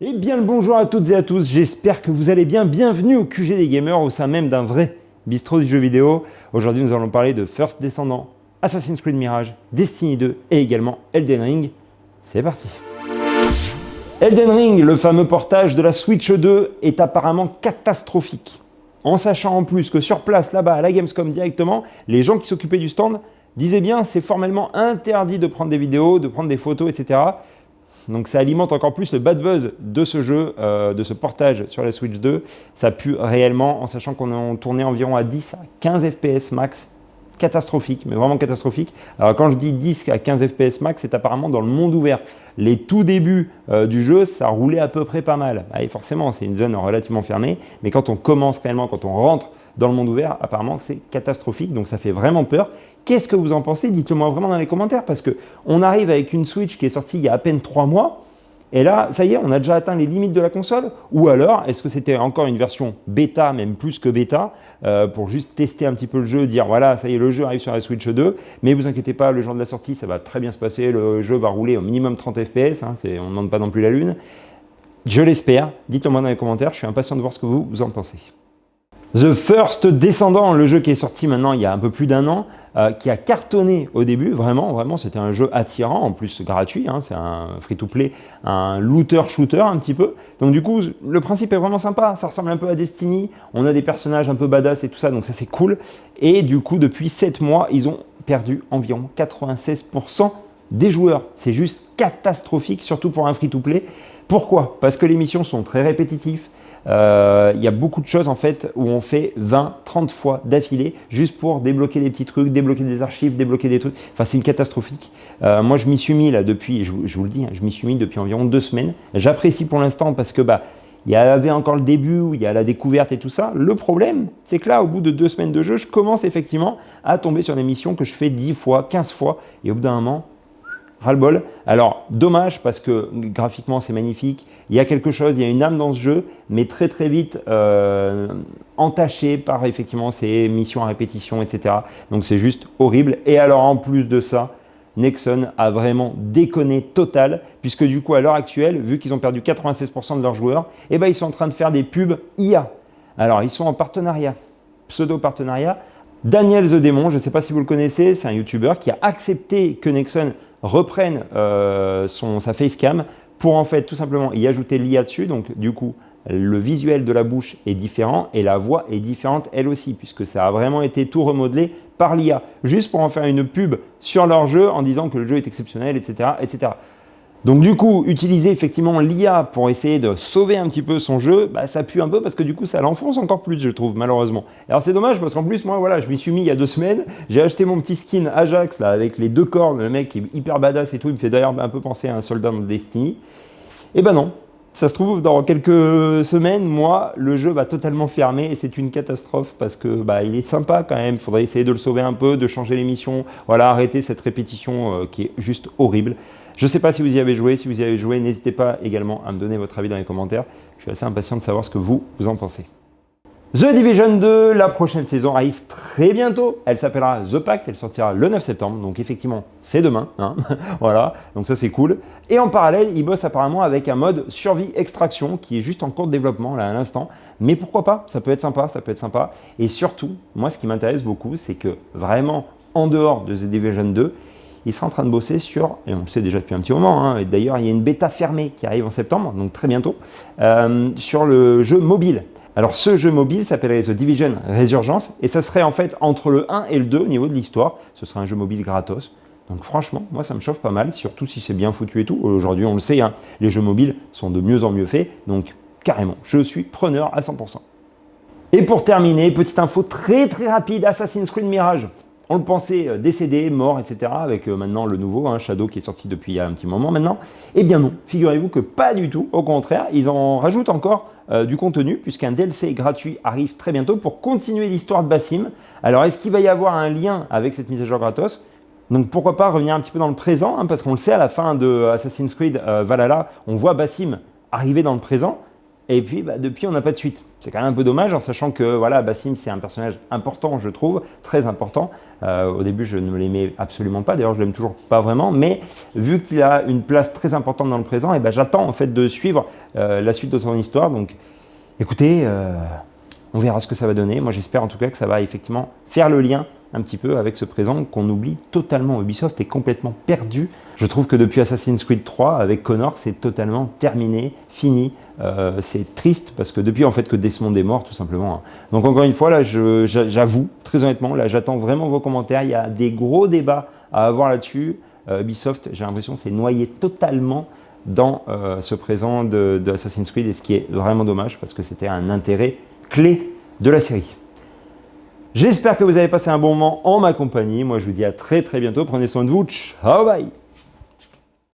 Eh bien le bonjour à toutes et à tous, j'espère que vous allez bien. Bienvenue au QG des gamers, au sein même d'un vrai bistrot du jeu vidéo. Aujourd'hui nous allons parler de First Descendant, Assassin's Creed Mirage, Destiny 2 et également Elden Ring. C'est parti. Elden Ring, le fameux portage de la Switch 2, est apparemment catastrophique. En sachant en plus que sur place, là-bas, à la Gamescom directement, les gens qui s'occupaient du stand disaient bien c'est formellement interdit de prendre des vidéos, de prendre des photos, etc. Donc ça alimente encore plus le bad buzz de ce jeu, de ce portage sur la Switch 2. Ça pue réellement, en sachant qu'on est tourné environ à 10 à 15 FPS max. Catastrophique, mais vraiment catastrophique. Alors quand je dis 10 à 15 FPS max, c'est apparemment dans le monde ouvert. Les tout débuts du jeu, ça roulait à peu près pas mal. Et forcément, c'est une zone relativement fermée, mais quand on commence réellement, quand on rentre dans le monde ouvert, apparemment c'est catastrophique, donc ça fait vraiment peur. Qu'est-ce que vous en pensez? Dites-le moi vraiment dans les commentaires, parce qu'on arrive avec une Switch qui est sortie il y a à peine 3 mois, et là, ça y est, on a déjà atteint les limites de la console? Ou alors, est-ce que c'était encore une version bêta, même plus que bêta, pour juste tester un petit peu le jeu, dire voilà, ça y est, le jeu arrive sur la Switch 2, mais vous inquiétez pas, le jour de la sortie, ça va très bien se passer, le jeu va rouler au minimum 30 FPS, on ne demande pas non plus la lune. Je l'espère, dites-le moi dans les commentaires, je suis impatient de voir ce que vous en pensez. The First Descendant, le jeu qui est sorti maintenant il y a un peu plus d'un an, qui a cartonné au début, vraiment, c'était un jeu attirant, en plus gratuit, c'est un free-to-play, un looter-shooter un petit peu. Donc du coup, le principe est vraiment sympa, ça ressemble un peu à Destiny, on a des personnages un peu badass et tout ça, donc ça c'est cool. Et du coup, depuis 7 mois, ils ont perdu environ 96% des joueurs. C'est juste catastrophique, surtout pour un free-to-play. Pourquoi? Parce que les missions sont très répétitives. Il y a beaucoup de choses en fait où on fait 20-30 fois d'affilée juste pour débloquer des petits trucs, débloquer des archives, débloquer des trucs. Enfin, c'est catastrophique. Moi, je m'y suis mis là depuis, je vous le dis, je m'y suis mis depuis environ 2 semaines. J'apprécie pour l'instant parce que il y avait encore le début où il y a la découverte et tout ça. Le problème, c'est que là, au bout de 2 semaines de jeu, je commence effectivement à tomber sur des missions que je fais 10 fois, 15 fois, et au bout d'un moment, ras-le-bol. Alors, dommage parce que graphiquement c'est magnifique, il y a quelque chose, il y a une âme dans ce jeu, mais très très vite entaché par effectivement ces missions à répétition, etc. Donc c'est juste horrible. Et alors en plus de ça, Nexon a vraiment déconné total, puisque du coup à l'heure actuelle, vu qu'ils ont perdu 96% de leurs joueurs, ils sont en train de faire des pubs IA. Alors ils sont en partenariat, pseudo-partenariat. Daniel The Démon, je ne sais pas si vous le connaissez, c'est un YouTuber qui a accepté que Nexon reprenne sa facecam pour en fait tout simplement y ajouter l'IA dessus. Donc du coup, le visuel de la bouche est différent et la voix est différente elle aussi, puisque ça a vraiment été tout remodelé par l'IA, juste pour en faire une pub sur leur jeu en disant que le jeu est exceptionnel, etc. etc. Donc du coup, utiliser effectivement l'IA pour essayer de sauver un petit peu son jeu, ça pue un peu parce que du coup, ça l'enfonce encore plus, je trouve, malheureusement. Alors c'est dommage parce qu'en plus, moi, voilà, je m'y suis mis il y a 2 semaines, j'ai acheté mon petit skin Ajax, là, avec les 2 cornes, le mec est hyper badass et tout, il me fait d'ailleurs un peu penser à un soldat dans Destiny. Et non, ça se trouve, dans quelques semaines, moi, le jeu va totalement fermer et c'est une catastrophe parce que il est sympa quand même, il faudrait essayer de le sauver un peu, de changer les missions, voilà, arrêter cette répétition qui est juste horrible. Je ne sais pas si vous y avez joué, n'hésitez pas également à me donner votre avis dans les commentaires. Je suis assez impatient de savoir ce que vous en pensez. The Division 2, la prochaine saison arrive très bientôt. Elle s'appellera The Pact, elle sortira le 9 septembre, donc effectivement c'est demain. Voilà, donc ça c'est cool. Et en parallèle, ils bossent apparemment avec un mode survie extraction qui est juste en cours de développement là à l'instant. Mais pourquoi pas, ça peut être sympa. Et surtout, moi ce qui m'intéresse beaucoup, c'est que vraiment en dehors de The Division 2, il sera en train de bosser sur, et on le sait déjà depuis un petit moment, et d'ailleurs il y a une bêta fermée qui arrive en septembre, donc très bientôt, sur le jeu mobile. Alors ce jeu mobile s'appellerait The Division Resurgence, et ça serait en fait entre le 1 et le 2 au niveau de l'histoire. Ce serait un jeu mobile gratos. Donc franchement, moi ça me chauffe pas mal, surtout si c'est bien foutu et tout. Aujourd'hui on le sait, les jeux mobiles sont de mieux en mieux faits, donc carrément, je suis preneur à 100%. Et pour terminer, petite info très très rapide, Assassin's Creed Mirage. On le pensait décédé, mort, etc. Avec maintenant le nouveau, Shadow, qui est sorti depuis un petit moment maintenant. Eh bien non, figurez-vous que pas du tout. Au contraire, ils en rajoutent encore du contenu, puisqu'un DLC gratuit arrive très bientôt pour continuer l'histoire de Basim. Alors, est-ce qu'il va y avoir un lien avec cette mise à jour gratos? Donc pourquoi pas revenir un petit peu dans le présent, parce qu'on le sait, à la fin de Assassin's Creed Valhalla, on voit Basim arriver dans le présent. Et puis depuis, on n'a pas de suite. C'est quand même un peu dommage en sachant que voilà, Basim, c'est un personnage important, je trouve, très important. Au début, je ne l'aimais absolument pas, d'ailleurs, je l'aime toujours pas vraiment, mais vu qu'il a une place très importante dans le présent, et j'attends en fait de suivre la suite de son histoire. Donc, écoutez, on verra ce que ça va donner. Moi, j'espère en tout cas que ça va effectivement faire le lien un petit peu avec ce présent qu'on oublie totalement. Ubisoft est complètement perdu. Je trouve que depuis Assassin's Creed 3, avec Connor, c'est totalement terminé, fini. C'est triste parce que depuis en fait que Desmond est mort, tout simplement. Donc encore une fois, là, j'avoue, très honnêtement, là, j'attends vraiment vos commentaires. Il y a des gros débats à avoir là-dessus. Ubisoft, j'ai l'impression, s'est noyé totalement dans ce présent de Assassin's Creed, et ce qui est vraiment dommage parce que c'était un intérêt clé de la série. J'espère que vous avez passé un bon moment en ma compagnie. Moi, je vous dis à très très bientôt. Prenez soin de vous. Ciao, bye!